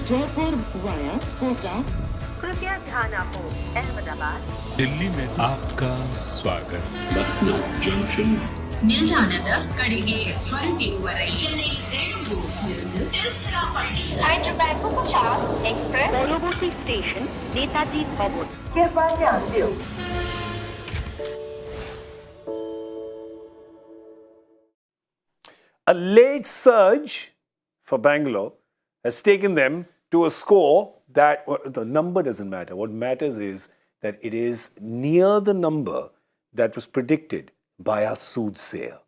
Jaipur via Kota. कृपया ध्यान आपको अहमदाबाद दिल्ली में आपका स्वागत. Lucknow Junction. ನಿಲ್ದಾಣದ ಕಡೆಗೆ ಹೊರಟಿರುವ ರೈಲು एक्सप्रेस পরবর্তী স্টেশন নেতাজি ভবন कृपया ध्यान दियो A late surge for Bangalore has taken them to a score that the number doesn't matter. What matters is that it is near the number that was predicted by our soothsayer,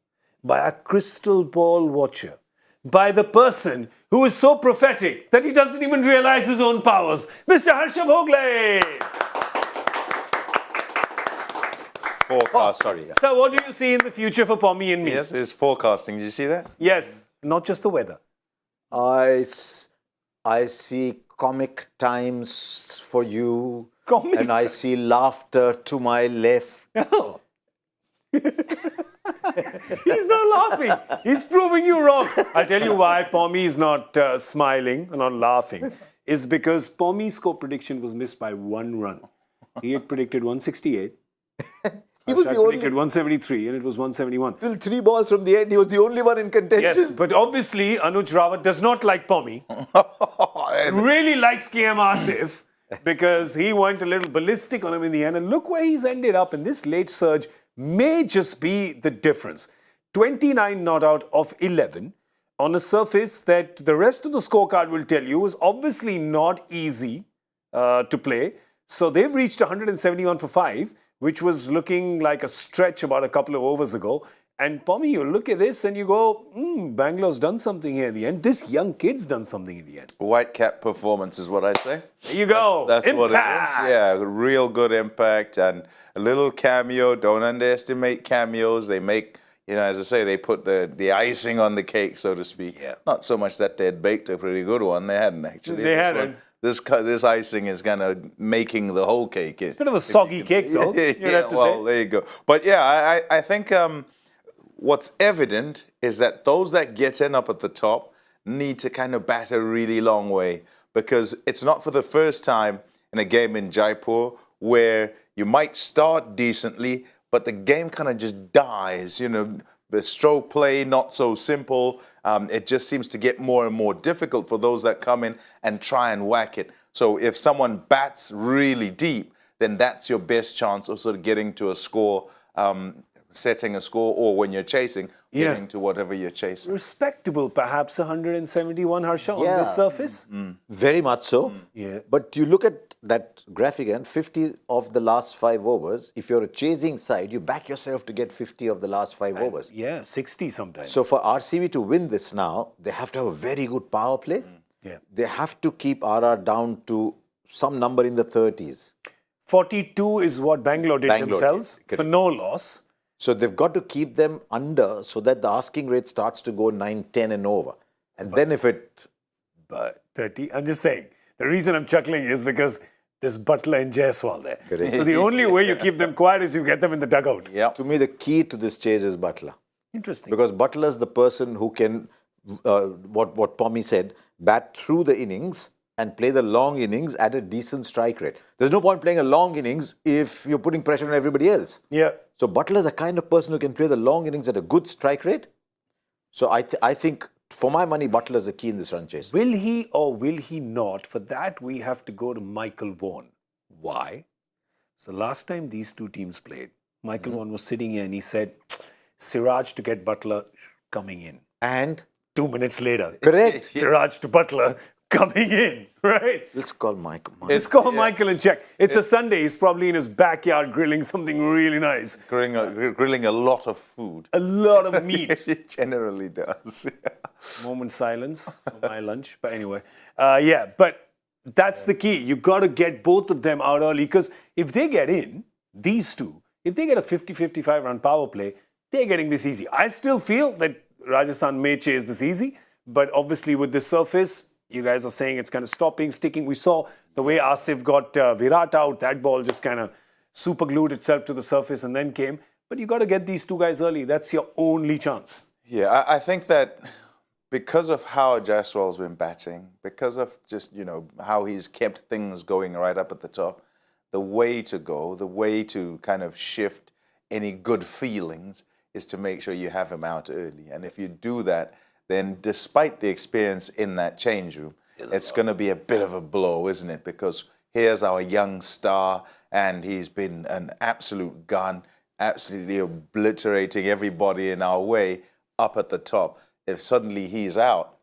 by our crystal ball watcher, by the person who is so prophetic that he doesn't even realize his own powers, Mr. Harsha Bhogle. Forecast. Sorry. So what do you see in the future for Pommie and me? Yes, it's forecasting. Did you see that? Yes, not just the weather. I see comic times for you. Comic and I see laughter to my left. Oh. He's not laughing. He's proving you wrong. I'll tell you why Pommie is not smiling, not laughing. Is because Pommie's score prediction was missed by 1 run. He had predicted 168. He was the only predicted 173 and it was 171. till 3 balls from the end. He was the only one in contention. Yes, but obviously Anuj Rawat does not like Pommie. Really likes KM Asif because he went a little ballistic on him in the end. And look where he's ended up. And this late surge may just be the difference. 29 not out of 11 on a surface that the rest of the scorecard will tell you is obviously not easy to play. So they've reached 171 for 5, which was looking like a stretch about a couple of overs ago. And Pommie, you look at this and you go, Bangalore's done something here in the end. This young kid's done something in the end. White cap performance is what I say. There you go. That's what it Impact. is. Yeah, real good impact and a little cameo. Don't underestimate cameos. They make, as I say, they put the icing on the cake, so to speak. Yeah. Not so much that they'd baked a pretty good one. They hadn't actually. They This hadn't. one- This icing is kind of making the whole cake. Bit of a soggy cake, though. You'd have to well, say. there you go. But yeah, I think what's evident is that those that get in up at the top need to kind of bat a really long way because it's not for the first time in a game in Jaipur where you might start decently, but the game kind of just dies. The stroke play, not so simple. It just seems to get more and more difficult for those that come in and try and whack it. So if someone bats really deep, then that's your best chance of sort of getting to a score, setting a score, or when you're chasing, getting to whatever you're chasing. Respectable, perhaps 171, Harsha, on this surface. Very much so. Yeah. But you look at that graphic and 50 of the last 5 overs. If you're a chasing side, you back yourself to get 50 of the last 5 overs. Yeah, 60 sometimes. So for RCB to win this now, they have to have a very good power play. Yeah. They have to keep RR down to some number in the 30s. 42 is what Bangalore did Bangalore themselves did, for no loss. So they've got to keep them under so that the asking rate starts to go 9, 10 and over. And then if it... But 30, I'm just saying, the reason I'm chuckling is because there's Butler and Jaiswal there. Correct. So the only way you keep them quiet is you get them in the dugout. Yeah. To me, the key to this chase is Butler. Interesting. Because Butler's the person who can, what Pommie said, bat through the innings and play the long innings at a decent strike rate. There's no point playing a long innings if you're putting pressure on everybody else. Yeah. So Butler's a kind of person who can play the long innings at a good strike rate. So I think, for my money, Butler's the key in this run chase. Will he or will he not? For that, we have to go to Michael Vaughan. Why? So last time these two teams played, Michael Vaughan was sitting here and he said, Siraj to get Butler coming in. And 2 minutes later, correct. Siraj to Butler coming in, right? Let's call Michael. Let's call Michael and check. It's a Sunday. He's probably in his backyard grilling something really nice. Grilling a lot of food. A lot of meat. It generally does. Moment silence for my lunch. But anyway, but that's the key. You got to get both of them out early because if they get in, these two, if they get a 50-55 run power play, they're getting this easy. I still feel that Rajasthan may chase this easy, but obviously with this surface, you guys are saying it's kind of stopping, sticking. We saw the way Asif got Virat out. That ball just kind of super glued itself to the surface and then came. But you got to get these two guys early. That's your only chance. Yeah, I think that because of how Jaiswal's been batting, because of just, how he's kept things going right up at the top, the way to go, the way to kind of shift any good feelings is to make sure you have him out early. And if you do that, then despite the experience in that change room, it's going to be a bit of a blow, isn't it? Because here's our young star, and he's been an absolute gun, absolutely obliterating everybody in our way up at the top. If suddenly he's out,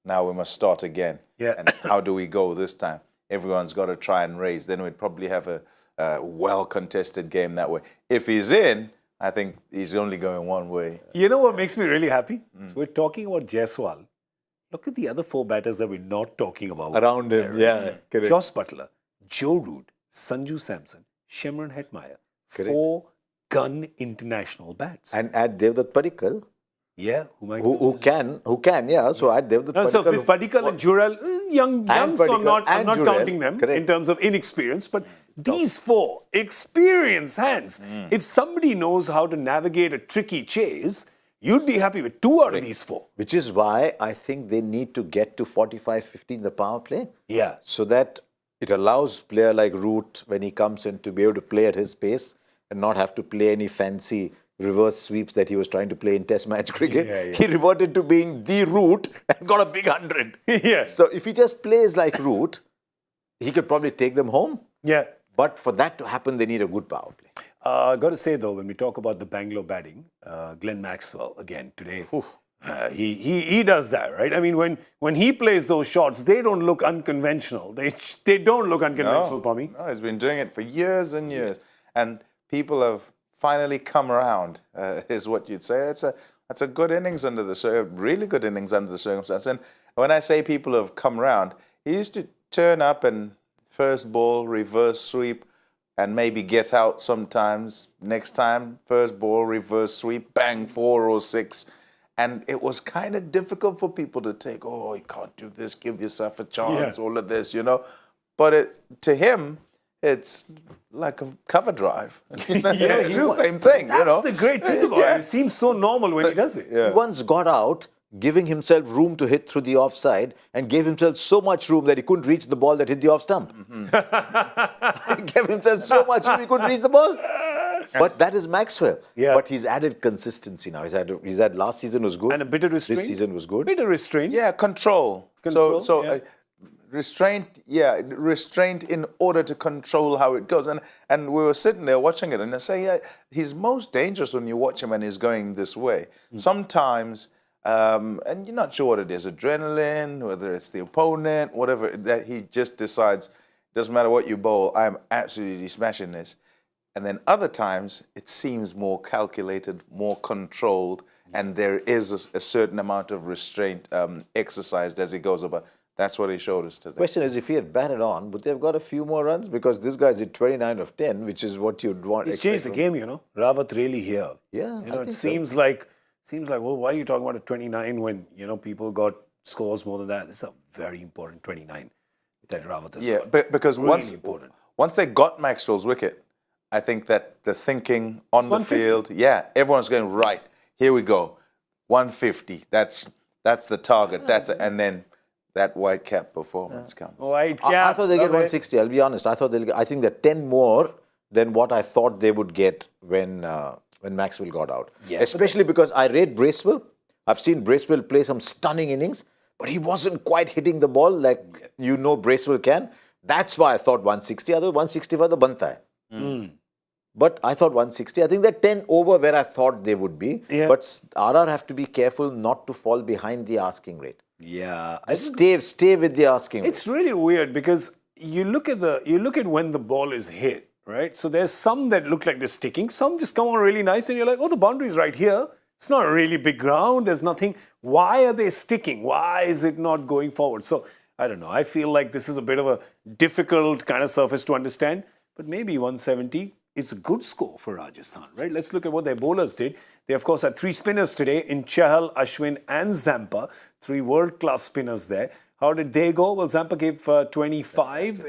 now we must start again. Yeah. And how do we go this time? Everyone's got to try and raise. Then we'd probably have a well-contested game that way. If he's in, I think he's only going one way. You know what makes me really happy? We're talking about Jaiswal. Look at the other 4 batters that we're not talking about. Around him, yeah, correct. Joss Butler, Joe Root, Sanju Samson, Shimron Hetmeyer. Correct. 4 gun international bats. And add Devdutt Padikkal, Yeah, who can, yeah. So add Devdutt Padikkal. So with Padikkal and Jurel, young, so Padikkal I'm and not Jurel, counting them correct. in terms of inexperience, but these 4 experienced hands. If somebody knows how to navigate a tricky chase, you'd be happy with 2 out of these 4. Which is why I think they need to get to 45-50 in the power play. Yeah. So that it allows player like Root, when he comes in, to be able to play at his pace and not have to play any fancy reverse sweeps that he was trying to play in Test match cricket. Yeah. He reverted to being the Root and got a big 100. Yeah. So if he just plays like Root, he could probably take them home. Yeah. But for that to happen, they need a good power play. Got to say, though, when we talk about the Bangalore batting, Glenn Maxwell, again, today, he does that, right? I mean, when he plays those shots, they don't look unconventional. They don't look unconventional, Pommie. No, he's been doing it for years and years. And people have finally come around, is what you'd say. That's a good innings under the really good innings under the circumstances. And when I say people have come around, he used to turn up and first ball, reverse sweep, and maybe get out sometimes. Next time, first ball, reverse sweep, bang, 4 or 6. And it was kind of difficult for people to take, oh, you can't do this, give yourself a chance, all of this, But to him, it's like a cover drive. He's the same thing, That's the great thing about it. It seems so normal when he does it. He once got out, giving himself room to hit through the offside, and gave himself so much room that he couldn't reach the ball that hit the off stump. He gave himself so much room he couldn't reach the ball. But that is Maxwell. Yeah. But he's added consistency now. He's had last season was good. And a bit of restraint. This season was good. Bit of restraint. Yeah, control. Control, So yeah. restraint in order to control how it goes. And we were sitting there watching it, and I say, he's most dangerous when you watch him and he's going this way. Sometimes, and you're not sure what it is, adrenaline, whether it's the opponent, whatever, that he just decides, doesn't matter what you bowl, I'm absolutely smashing this. And then other times, it seems more calculated, more controlled, and there is a certain amount of restraint exercised as he goes about. That's what he showed us today. Question is, if he had batted on, would they have got a few more runs? Because this guy's at 29 of 10, which is what you'd want. He's changed the game, Rawat really here. Yeah, I it think seems like, well, why are you talking about a 29 when, people got scores more than that? This is a very important 29 that Rawat has got. But because really important. once they got Maxwell's wicket, I think that the thinking on the 150. field, everyone's going, right, here we go, 150, that's the target, and then that white cap performance comes. White I cap. thought they'd get love it. 160. I'll be honest. I think they're 10 more than what I thought they would get when Maxwell got out. Yeah, Especially because I rate Bracewell. I've seen Bracewell play some stunning innings, but he wasn't quite hitting the ball like Bracewell can. That's why I thought 160. Otherwise, 165 the banta hai. But I thought 160. I think they're 10 over where I thought they would be. Yeah. But RR have to be careful not to fall behind the asking rate. Yeah. Stay with the asking rate. It's really weird because you look at when the ball is hit, right? So there's some that look like they're sticking, some just come on really nice, and you're like, oh, the boundary is right here. It's not a really big ground. There's nothing. Why are they sticking? Why is it not going forward? So I don't know. I feel like this is a bit of a difficult kind of surface to understand, but maybe 170. It's a good score for Rajasthan, right? Let's look at what their bowlers did. They, of course, had 3 spinners today in Chahal, Ashwin and Zampa. 3 world-class spinners there. How did they go? Well, Zampa gave 25.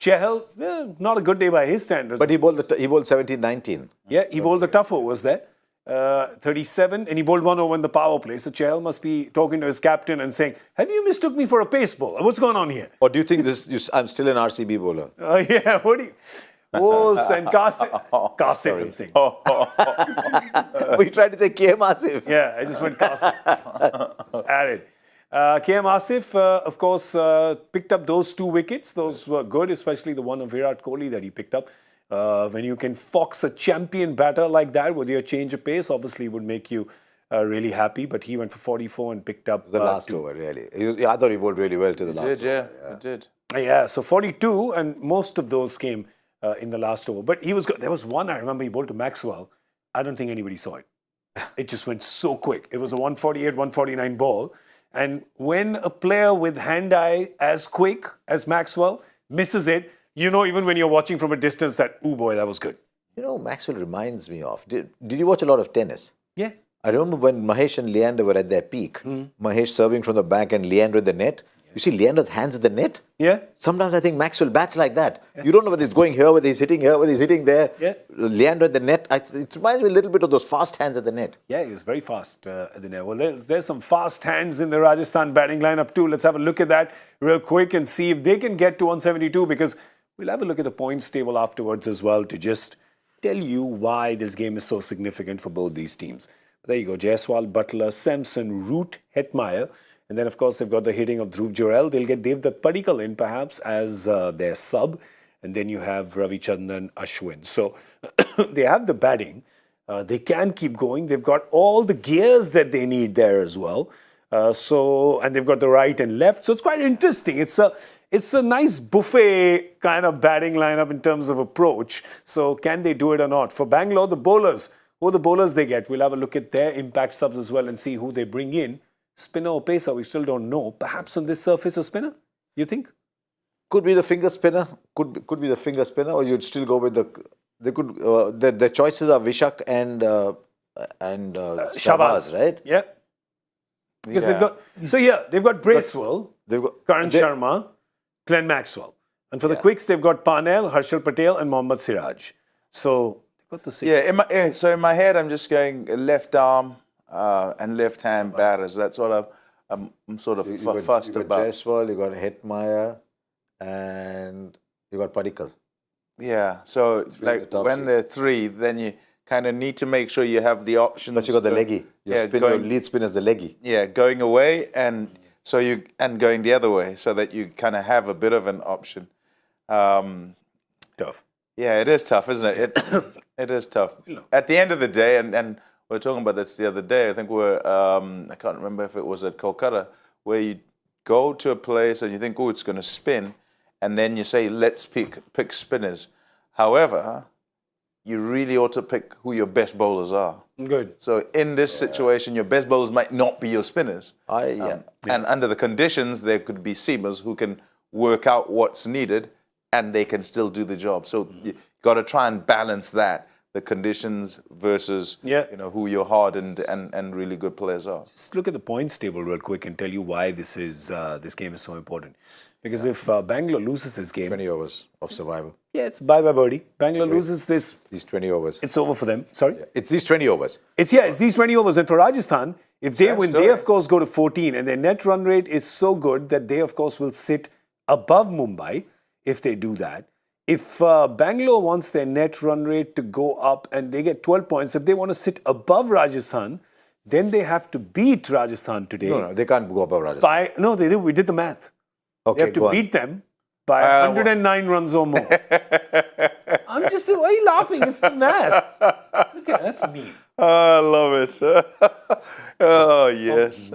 Chahal, not a good day by his standards. But he bowled 17-19. Yeah, he bowled the tough overs there. 37, and he bowled 1 over in the power play. So Chahal must be talking to his captain and saying, have you mistook me for a pace bowler? What's going on here? Or do you think I'm still an RCB bowler? Yeah, what do you... Oh, and Kasif, I'm saying. We tried to say KM Asif. Yeah, I just went Kasif. Added. KM Asif, of course, picked up those 2 wickets. Those were good, especially the one of Virat Kohli that he picked up. When you can fox a champion batter like that with your change of pace, obviously would make you really happy. But he went for 44 and picked up the last 2. over, really. I thought he bowled really well to the last over. He did. Yeah, so 42, and most of those came in the last over. But he was good. There was one I remember he bowled to Maxwell. I don't think anybody saw it. It just went so quick. It was a 148, 149 ball. And when a player with hand-eye as quick as Maxwell misses it, you know, even when you're watching from a distance that, oh boy, that was good. You know, Maxwell reminds me of... Did you watch a lot of tennis? Yeah. I remember when Mahesh and Leander were at their peak. Mahesh serving from the back and Leander at the net. You see Leander's hands at the net? Yeah. Sometimes I think Maxwell bats like that. Yeah. You don't know whether it's going here, whether he's hitting here, whether he's hitting there. Yeah. Leander at the net. It reminds me a little bit of those fast hands at the net. Yeah, he was very fast at the net. Well, there's some fast hands in the Rajasthan batting lineup too. Let's have a look at that real quick and see if they can get to 172, because we'll have a look at the points table afterwards as well to just tell you why this game is so significant for both these teams. There you go. Jaiswal, Butler, Sampson, Root, Hetmeyer. And then, of course, they've got the hitting of Dhruv Jurel. They'll get Devdutt Padikkal in, perhaps, as their sub. And then you have Ravichandran, Ashwin. So they have the batting. They can keep going. They've got all the gears that they need there as well. And they've got the right and left. So it's quite interesting. It's a nice buffet kind of batting lineup in terms of approach. So can they do it or not? For Bangalore, the bowlers, who are the bowlers they get? We'll have a look at their impact subs as well and see who they bring in. Spinner or pacer, we still don't know. Perhaps on this surface a spinner, you think? Could be the finger spinner. Could be the finger spinner, or you'd still go with the choices are Vishak and Shahbaz, right? Yeah. Because they've got Bracewell, Karan Sharma, Glenn Maxwell. And for the quicks, they've got Parnell, Harshal Patel and Mohammad Siraj. So they've got the six. Yeah, so in my head, I'm just going left arm and left hand batters. That's what I'm sort of fussed about. Jaiswal, you got Hetmeyer, and you got Padikkal. Yeah, so like when they're 3, then you kind of need to make sure you have the options. Plus you got the leggy. Your lead spinner's the leggy. Yeah, going away and going the other way, so that you kind of have a bit of an option. Tough. Yeah, it is tough, isn't it? It is tough. At the end of the day, and we were talking about this the other day. I think I can't remember if it was at Kolkata, where you go to a place and you think, oh, it's going to spin, and then you say, let's pick spinners. However, you really ought to pick who your best bowlers are. Good. So in this situation, your best bowlers might not be your spinners. And under the conditions, there could be seamers who can work out what's needed, and they can still do the job. So you got to try and balance that. The conditions versus who your hard and really good players are. Just look at the points table real quick and tell you why this game is so important. Because if Bangalore loses this game, 20 overs of survival. Yeah, it's bye birdie. Bangalore loses this. These 20 overs. It's over for them. Sorry? Yeah. It's these 20 overs. It's these 20 overs. And for Rajasthan, if they win, they of course go to 14. And their net run rate is so good that they of course will sit above Mumbai if they do that. If Bangalore wants their net run rate to go up and they get 12 points, if they want to sit above Rajasthan, then they have to beat Rajasthan today. No, they can't go above Rajasthan. No, they do. We did the math. Okay, they have to beat them by 109 runs or more. Why are you laughing? It's the math. Look at that's mean. I love it. Oh, yes.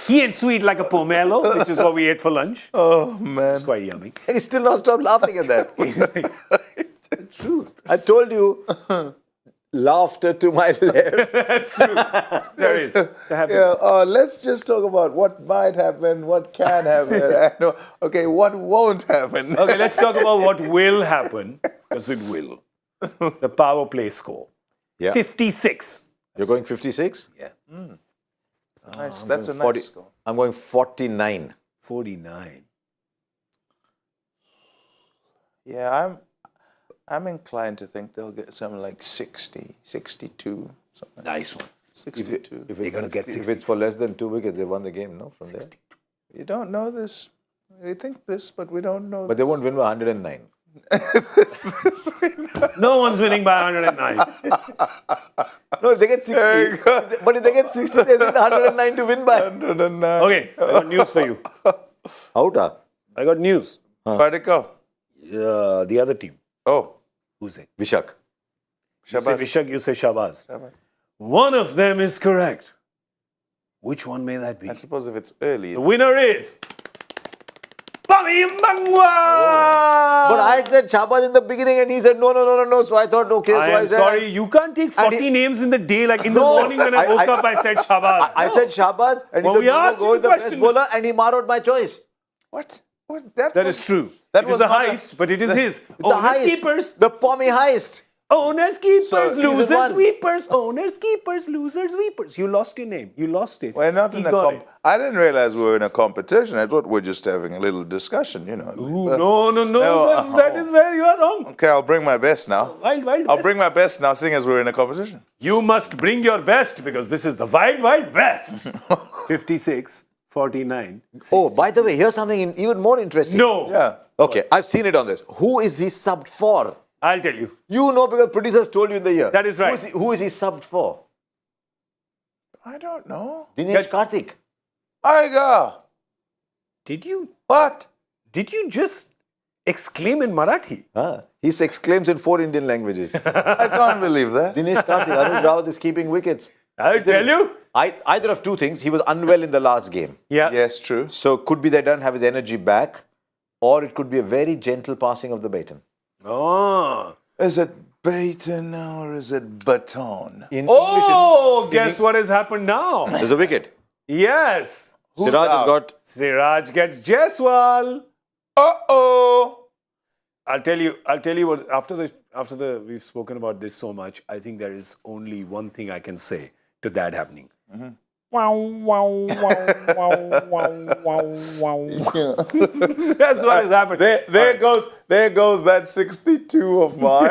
He ain't sweet like a pomelo, which is what we ate for lunch. Oh, man. It's quite yummy. And you still not stop laughing at that. It's the truth. I told you, laughter to my left. That's true. There is. Let's just talk about what might happen, what can happen. Okay, what won't happen. Okay, let's talk about what will happen, because it will. The power play score. Yeah. 56. You're going 56? Yeah. Nice. That's a nice score. I'm going 49. 49. Yeah, I'm inclined to think they'll get something like 60, 62, something. Nice one. 62. If They're gonna get if it's for less than 2 wickets, they won the game, no? From there. You don't know this. We think this, but we don't know But they won't win by 109. No one's winning by 109. No, if they get 60. But if they get 60, they need 109 to win by. 109. Okay, I got news for you. Outa. I got news. Particle. The other team. Oh, Who's it? Vishak. You say Shabazz. Vishak, you say Shabazz. Shabazz. One of them is correct. Which one may that be? I suppose if it's early. The winner is Pommie Mbangwa! But I had said Shabazz in the beginning and he said no. So I thought, okay. I so am said, sorry, you can't take 40 names in the day. Like in the morning when I woke up, I said Shabazz. I said Shabazz and Well, he we said, asked go you with the the best question. bowler and he marred my choice. What? That was- is true. that It is was a not a- heist, but it is his. The Owners, heist. keepers. The Pommie heist. Owners, keepers, season losers, one. sweepers. Owners, keepers, losers, sweepers. You lost your name. You lost it. We're not He in a got it. I didn't realize we were in a competition. I thought we were just having a little discussion, you know. Ooh, no, No, sir, that is where you are wrong. Okay, I'll bring my best now. Wild I'll West. bring my best now, seeing as we're in a competition. You must bring your best because this is the Wild West. 56-49. Oh, by the way, here's something even more interesting. No. Yeah. Okay, I've seen it on this. Who is he subbed for? I'll tell you. You know because producers told you in the year. That is right. Who is he subbed for? I don't know. Dinesh Karthik. Aiga. Did you What? just exclaim in Marathi? He exclaims in 4 Indian languages. I can't believe that. Dinesh Karthik, Anuj Rawat is keeping wickets. I'll tell you. Either of two things. He was unwell in the last game. Yeah. Yes, true. So could be they don't have his energy back, or it could be a very gentle passing of the baton. Oh. Is it baton or is it baton? In Oh, guess what has happened now? English, there's a wicket. Yes. Siraj has got. Siraj gets Jaiswal. Uh-oh. I'll tell you what, after the we've spoken about this so much, I think there is only one thing I can say to that happening. Wow, wow, wow, wow, wow, wow. That's what has happened. There goes that 62 of mine.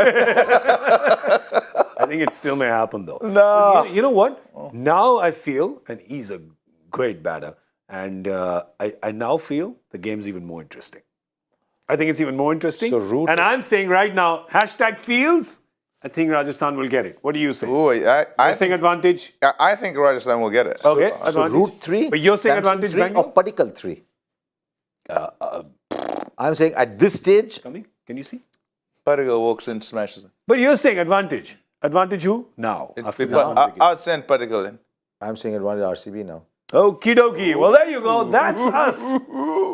I think it still may happen though. No. You know what? Now I feel, and he's a great batter, and I now feel the game's even more interesting. I think it's even more interesting. So and I'm saying right now, #Fields, I think Rajasthan will get it. What do you say? Ooh, I Saying advantage? think Rajasthan will get it. Okay, So advantage. route 3. But you're saying Samson advantage 3 Bangalore? or Padikkal 3? I'm saying at this stage, Coming? Can you see? Padigal walks in, smashes it. But you're saying advantage. Advantage who? Now. After this one. I'll send Padigal in. I'm saying advantage RCB now. Okie dokie. Well, there you go. That's us.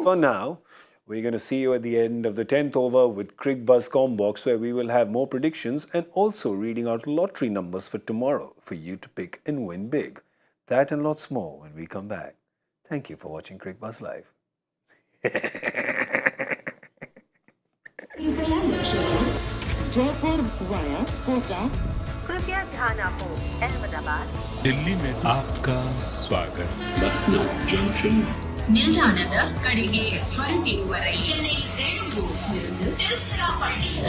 For now, we're going to see you at the end of the 10th over with Cricbuzz Combox, where we will have more predictions and also reading out lottery numbers for tomorrow for you to pick and win big. That and lots more when we come back. Thank you for watching Cricbuzz Live. Jaipur via Kota. कृपया ध्यान आपको अहमदाबाद दिल्ली में आपका स्वागत Lucknow Junction. ನಿಲ್ದಾಣದ ಕಡೆಗೆ ಹೊರಟಿರುವರೈ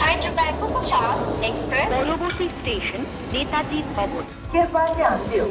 Hyderabad Superfast Express পরবর্তী station Netaji ভবন। कृपया ध्यान दो